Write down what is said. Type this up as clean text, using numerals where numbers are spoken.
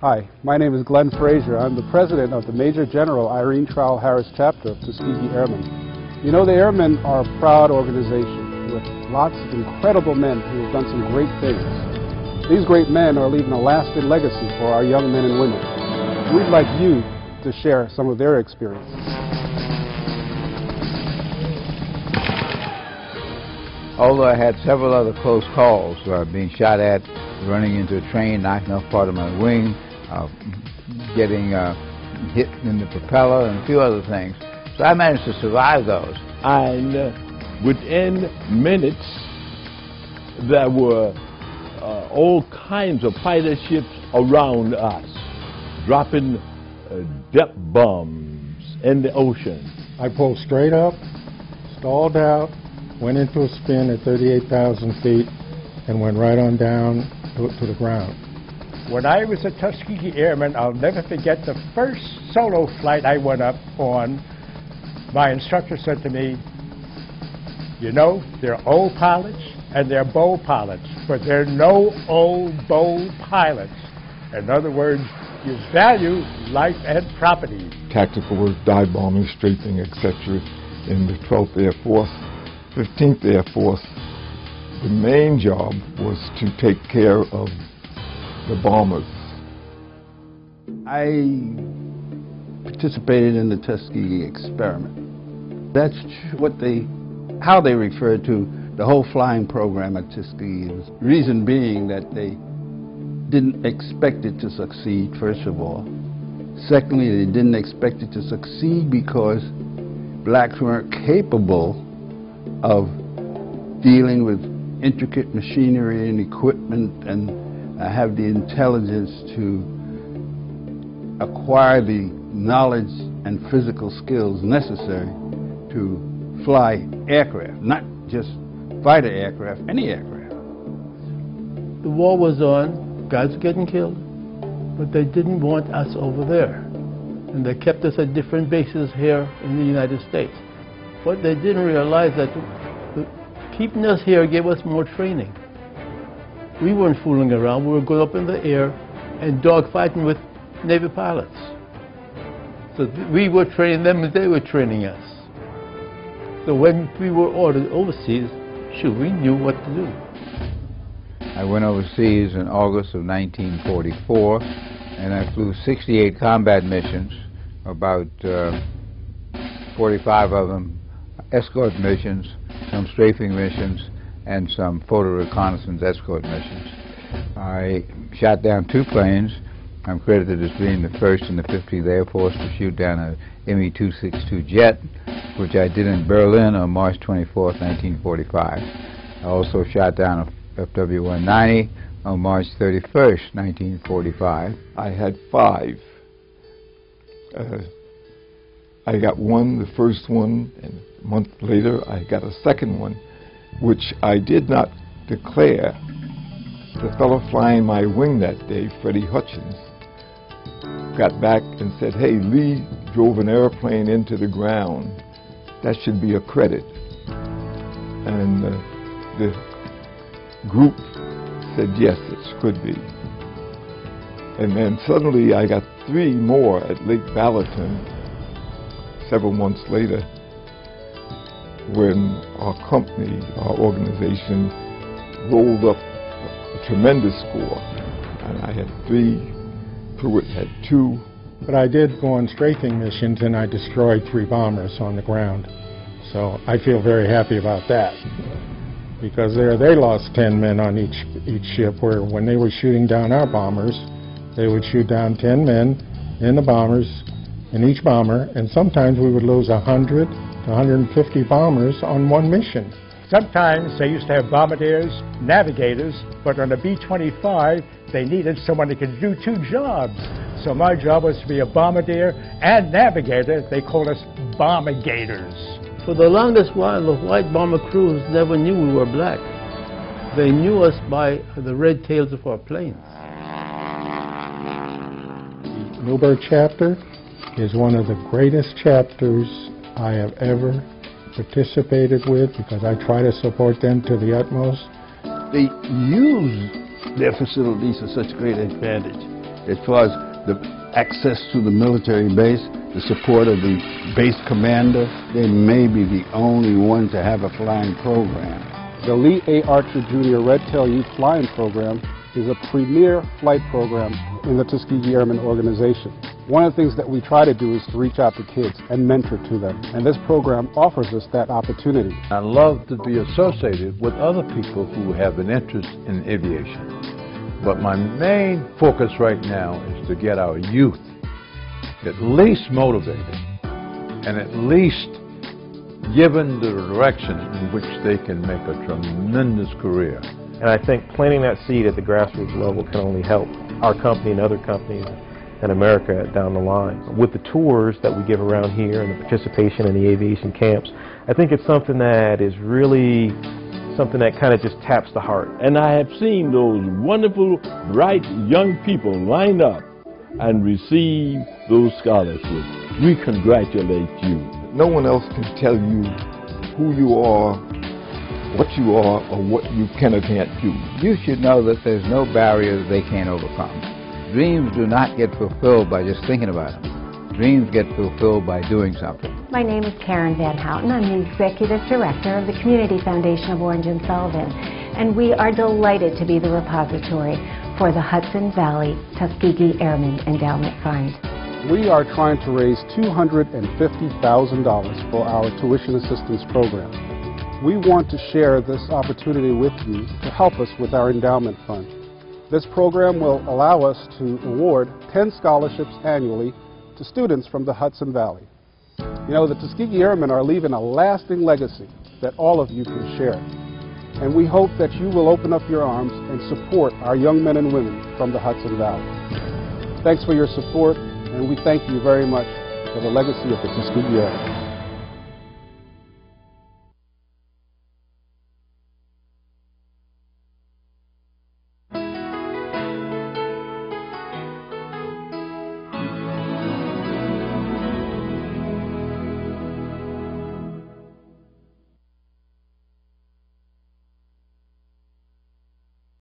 Hi, my name is Glenn Frazier. I'm the president of the Major General Irene Trowell-Harris chapter of Tuskegee Airmen. You know, the Airmen are a proud organization with lots of incredible men who have done some great things. These great men are leaving a lasting legacy for our young men and women. We'd like you to share some of their experiences. Although I had several other close calls, being shot at, running into a train, knocking off part of my wing, getting hit in the propeller, and a few other things. So I managed to survive those. And within minutes, there were all kinds of fighter ships around us, dropping depth bombs in the ocean. I pulled straight up, stalled out, went into a spin at 38,000 feet, and went right on down to the ground. When I was a Tuskegee Airman, I'll never forget the first solo flight I went up on. My instructor said to me, you know, there are old pilots and there are bold pilots, but there are no old, bold pilots. In other words, you value life and property. Tactical work, dive bombing, strafing, etc. in the 12th Air Force, 15th Air Force. The main job was to take care of the bombers. I participated in the Tuskegee experiment. That's how they referred to the whole flying program at Tuskegee. The reason being that they didn't expect it to succeed, first of all. Secondly, they didn't expect it to succeed because blacks weren't capable of dealing with intricate machinery and equipment and have the intelligence to acquire the knowledge and physical skills necessary to fly aircraft, not just fighter aircraft, any aircraft. The war was on, guys were getting killed, but they didn't want us over there. And they kept us at different bases here in the United States. But they didn't realize that keeping us here gave us more training. We weren't fooling around. We were going up in the air and dogfighting with Navy pilots. So we were training them and they were training us. So when we were ordered overseas, sure, we knew what to do. I went overseas in August of 1944, and I flew 68 combat missions, about 45 of them escort missions, some strafing missions, and some photo reconnaissance escort missions. I shot down 2 planes. I'm credited as being the first in the 50th Air Force to shoot down a Me-262 jet, which I did in Berlin on March 24th, 1945. I also shot down a FW-190 on March 31st, 1945. I had 5. I got one, the first one, and a month later I got a second one, which I did not declare. The fellow flying my wing that day, Freddie Hutchins, got back and said, hey, Lee drove an airplane into the ground. That should be a credit. And the group said, yes, it could be. And then suddenly I got 3 more at Lake Ballatin several months later, when our company, our organization, rolled up a tremendous score. And I had 3, Pruitt had 2. But I did go on strafing missions and I destroyed 3 bombers on the ground. So I feel very happy about that. Because they lost 10 men on each ship, where when they were shooting down our bombers, they would shoot down 10 men in the bombers, in each bomber, and sometimes we would lose 100 to 150 bombers on one mission. Sometimes they used to have bombardiers, navigators, but on a B-25, they needed someone that could do 2 jobs. So my job was to be a bombardier and navigator. They called us bombargators. For the longest while, the white bomber crews never knew we were black. They knew us by the red tails of our planes. The Newburgh chapter is one of the greatest chapters I have ever participated with, because I try to support them to the utmost. They use their facilities to such great advantage. As far as the access to the military base, the support of the base commander, they may be the only one to have a flying program. The Lee A. Archer Jr. Red Tail Youth Flying Program is a premier flight program in the Tuskegee Airmen organization. One of the things that we try to do is to reach out to kids and mentor to them, and this program offers us that opportunity. I love to be associated with other people who have an interest in aviation. But my main focus right now is to get our youth at least motivated and at least given the direction in which they can make a tremendous career. And I think planting that seed at the grassroots level can only help our company and other companies in America down the line. With the tours that we give around here and the participation in the aviation camps, I think it's something that is really something that kind of just taps the heart. And I have seen those wonderful, bright young people line up and receive those scholarships. We congratulate you. No one else can tell you who you are, what you are, or what you can or can't do. You should know that there's no barriers they can't overcome. Dreams do not get fulfilled by just thinking about them. Dreams get fulfilled by doing something. My name is Karen Van Houten. I'm the Executive Director of the Community Foundation of Orange and Sullivan, and we are delighted to be the repository for the Hudson Valley Tuskegee Airmen Endowment Fund. We are trying to raise $250,000 for our tuition assistance program. We want to share this opportunity with you to help us with our endowment fund. This program will allow us to award 10 scholarships annually to students from the Hudson Valley. You know, the Tuskegee Airmen are leaving a lasting legacy that all of you can share. And we hope that you will open up your arms and support our young men and women from the Hudson Valley. Thanks for your support, and we thank you very much for the legacy of the Tuskegee Airmen.